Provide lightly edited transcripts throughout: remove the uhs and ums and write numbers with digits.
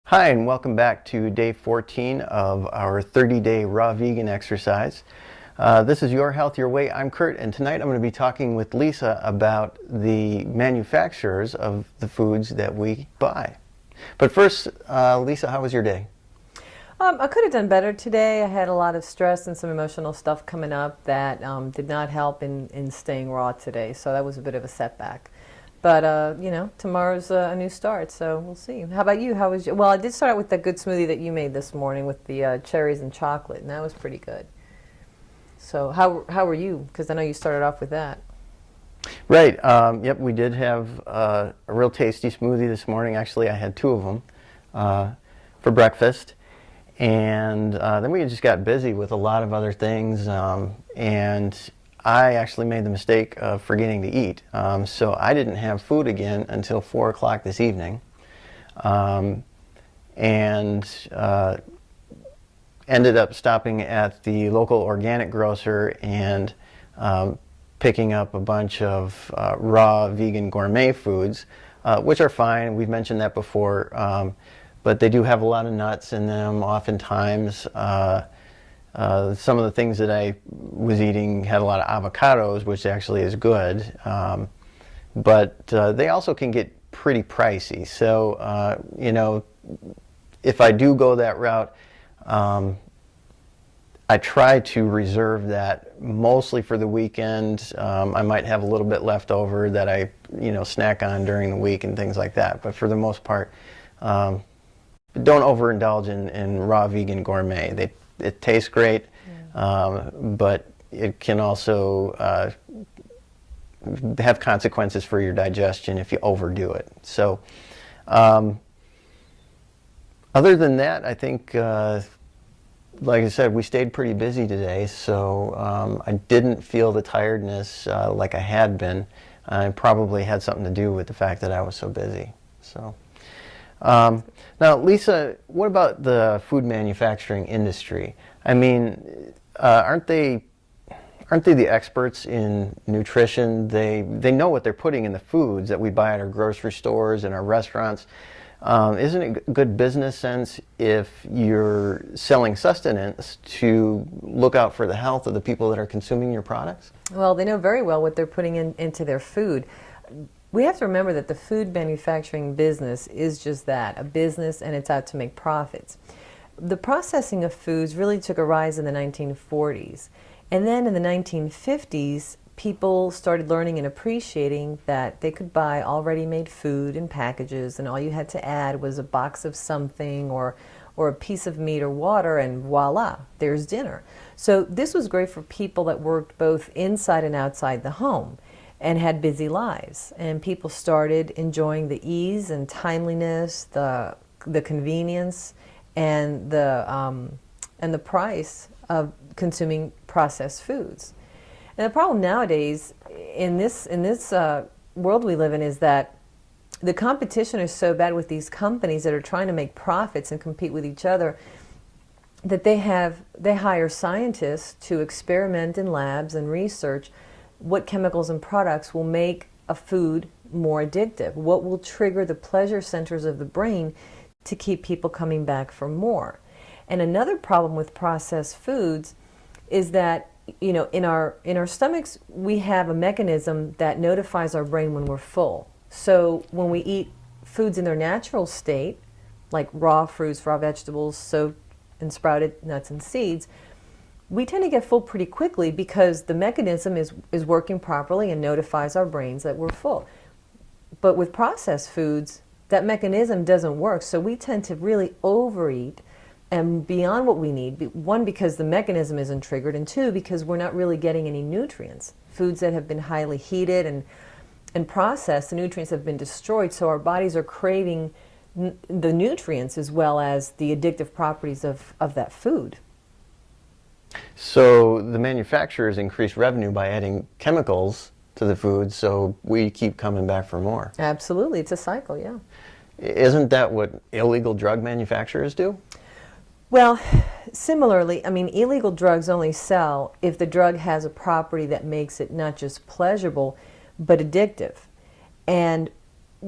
Hi, and welcome back to day 14 of our 30-day raw vegan exercise. This is Your Health, Your Way. I'm Kurt, and tonight I'm going to be talking with Lisa about the manufacturers of the foods that we buy. But first, Lisa, how was your day? I could have done better today. I had a lot of stress and some emotional stuff coming up that did not help in staying raw today, so that was a bit of a setback. But, tomorrow's a new start, so we'll see. How about you? How was your... Well, I did start out with that good smoothie that you made this morning with the cherries and chocolate, and that was pretty good. So how were you? Because I know you started off with that. Right. Yep, we did have a real tasty smoothie this morning. Actually, I had two of them for breakfast. And then we just got busy with a lot of other things, and I actually made the mistake of forgetting to eat. So I didn't have food again until 4 o'clock this evening, and ended up stopping at the local organic grocer and picking up a bunch of raw vegan gourmet foods, which are fine. We've mentioned that before. But they do have a lot of nuts in them. Oftentimes, some of the things that I was eating had a lot of avocados, which actually is good. But they also can get pretty pricey. So, if I do go that route, I try to reserve that mostly for the weekend. I might have a little bit left over that I, snack on during the week and things like that. But for the most part, don't overindulge in raw vegan gourmet. It tastes great, but it can also have consequences for your digestion if you overdo it. So other than that, I think, like I said, we stayed pretty busy today, so I didn't feel the tiredness like I had been. It probably had something to do with the fact that I was so busy. So. Now, Lisa, what about the food manufacturing industry? I mean, aren't they the experts in nutrition? They know what they're putting in the foods that we buy at our grocery stores and our restaurants. Isn't it good business sense if you're selling sustenance to look out for the health of the people that are consuming your products? Well, they know very well what they're putting into their food. We have to remember that the food manufacturing business is just that, a business, and it's out to make profits. The processing of foods really took a rise in the 1940s. And then in the 1950s, people started learning and appreciating that they could buy already made food in packages, and all you had to add was a box of something or a piece of meat or water, and voila, there's dinner. So this was great for people that worked both inside and outside the home and had busy lives, and people started enjoying the ease and timeliness, the convenience, and the price of consuming processed foods. And the problem nowadays in this world we live in is that the competition is so bad with these companies that are trying to make profits and compete with each other that they hire scientists to experiment in labs and research what chemicals and products will make a food more addictive, what will trigger the pleasure centers of the brain to keep people coming back for more. And another problem with processed foods is that, in our stomachs we have a mechanism that notifies our brain when we're full. So when we eat foods in their natural state, like raw fruits, raw vegetables, soaked and sprouted nuts and seeds, we tend to get full pretty quickly because the mechanism is working properly and notifies our brains that we're full. But with processed foods, that mechanism doesn't work, so we tend to really overeat and beyond what we need. One, because the mechanism isn't triggered, and two, because we're not really getting any nutrients. Foods that have been highly heated and processed, the nutrients have been destroyed, so our bodies are craving the nutrients as well as the addictive properties of that food. So the manufacturers increase revenue by adding chemicals to the food, so we keep coming back for more. Absolutely, it's a cycle, yeah. Isn't that what illegal drug manufacturers do? Well, similarly, illegal drugs only sell if the drug has a property that makes it not just pleasurable, but addictive. And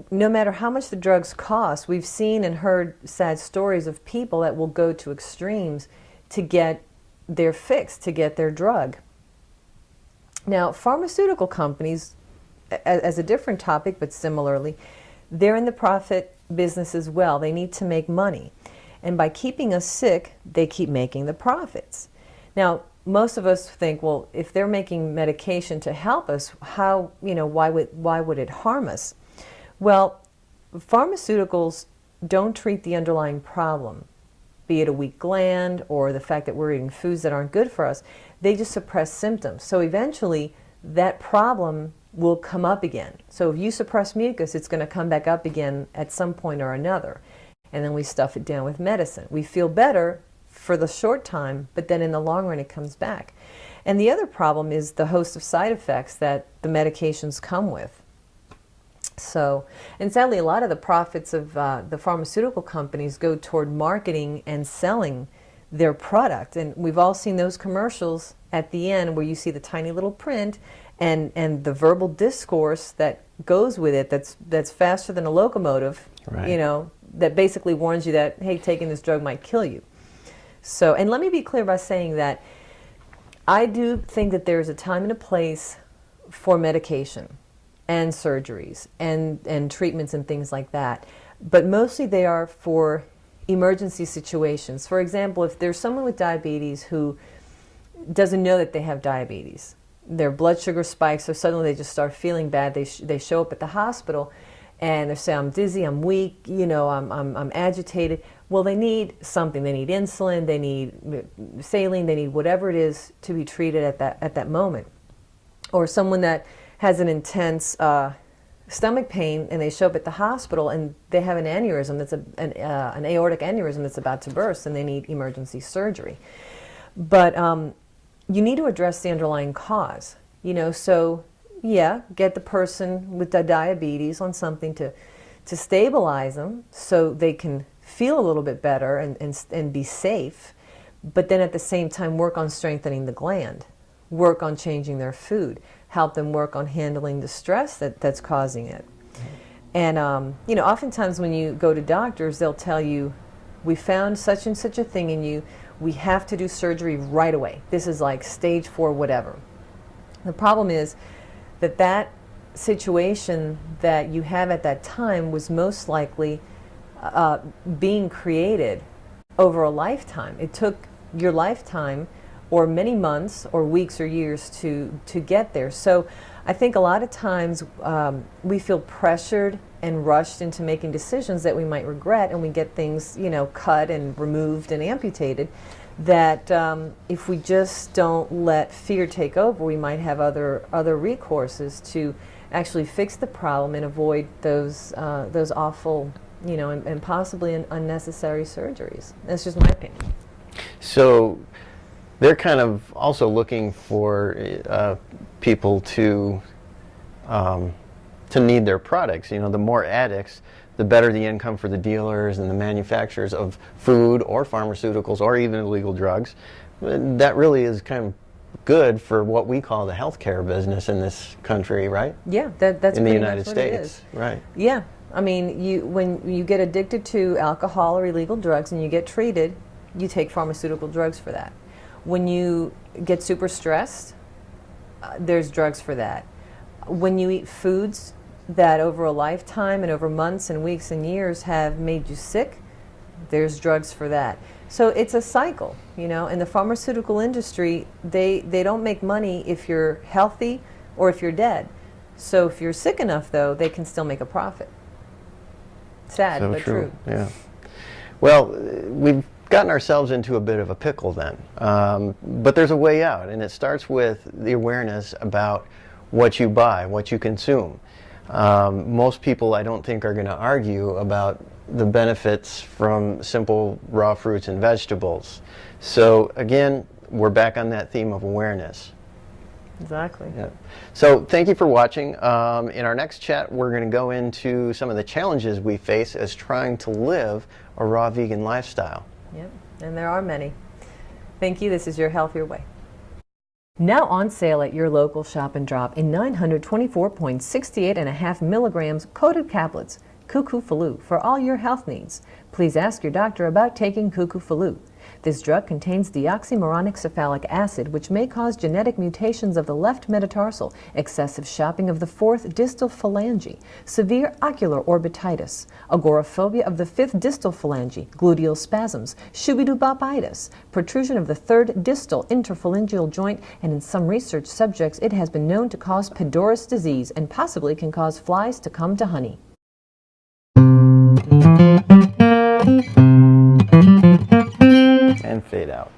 no matter how much the drugs cost, we've seen and heard sad stories of people that will go to extremes to get their fix, to get their drug. Now, pharmaceutical companies, as a different topic, but similarly, they're in the profit business as well. They need to make money. And by keeping us sick, they keep making the profits. Now, most of us think, well, if they're making medication to help us, how, why would it harm us? Well, pharmaceuticals don't treat the underlying problem, be it a weak gland or the fact that we're eating foods that aren't good for us. They just suppress symptoms. So eventually, that problem will come up again. So if you suppress mucus, it's going to come back up again at some point or another. And then we stuff it down with medicine. We feel better for the short time, but then in the long run it comes back. And the other problem is the host of side effects that the medications come with. So, and sadly, a lot of the profits of the pharmaceutical companies go toward marketing and selling their product. And we've all seen those commercials at the end where you see the tiny little print and the verbal discourse that goes with it that's faster than a locomotive, right. That basically warns you that, hey, taking this drug might kill you. So, and let me be clear by saying that I do think that there's a time and a place for medication and surgeries and treatments and things like that. But mostly they are for emergency situations. For example, if there's someone with diabetes who doesn't know that they have diabetes, their blood sugar spikes, or suddenly they just start feeling bad, they show up at the hospital and they say, I'm dizzy, I'm weak, I'm agitated. Well, they need something. They need insulin, they need saline, they need whatever it is to be treated at that moment. Or someone that has an intense stomach pain and they show up at the hospital and they have an aneurysm, that's an aortic aneurysm that's about to burst, and they need emergency surgery. But you need to address the underlying cause. So yeah, get the person with the diabetes on something to stabilize them so they can feel a little bit better and be safe, but then at the same time work on strengthening the gland, work on changing their food, help them work on handling the stress that's causing it. And oftentimes when you go to doctors, they'll tell you, we found such and such a thing in you, we have to do surgery right away. This is like stage 4 whatever. The problem is that situation that you have at that time was most likely being created over a lifetime. It took your lifetime or many months or weeks or years to get there. So I think a lot of times we feel pressured and rushed into making decisions that we might regret, and we get things cut and removed and amputated that if we just don't let fear take over, we might have other recourses to actually fix the problem and avoid those awful, and possibly unnecessary surgeries. That's just my opinion. So they're kind of also looking for people to need their products. The more addicts, the better the income for the dealers and the manufacturers of food or pharmaceuticals or even illegal drugs. That really is kind of good for what we call the healthcare business in this country, right? Yeah, that's in the pretty United much what it States, is. right? Yeah, I mean, when you get addicted to alcohol or illegal drugs and you get treated, you take pharmaceutical drugs for that. When you get super stressed, there's drugs for that. When you eat foods that over a lifetime and over months and weeks and years have made you sick, there's drugs for that. So it's a cycle, In the pharmaceutical industry, they don't make money if you're healthy or if you're dead. So if you're sick enough, though, they can still make a profit. Sad, So but true. true. Yeah. Well, we've gotten ourselves into a bit of a pickle then, but there's a way out, and it starts with the awareness about what you buy, what you consume. Most people, I don't think, are going to argue about the benefits from simple raw fruits and vegetables. So again, we're back on that theme of awareness. Exactly. Yeah. So thank you for watching. In our next chat, we're going to go into some of the challenges we face as trying to live a raw vegan lifestyle. Yep, and there are many. Thank you. This is Your Healthier Way. Now on sale at your local Shop and Drop in 924.68.5 milligrams coated tablets, Cuckoo Flu, for all your health needs. Please ask your doctor about taking Cuckoo Flu. This drug contains deoxymoronic cephalic acid, which may cause genetic mutations of the left metatarsal, excessive shopping of the fourth distal phalange, severe ocular orbititis, agoraphobia of the fifth distal phalange, gluteal spasms, shubidubitis, protrusion of the third distal interphalangeal joint, and in some research subjects it has been known to cause Peyronie's disease and possibly can cause flies to come to honey. And fade out.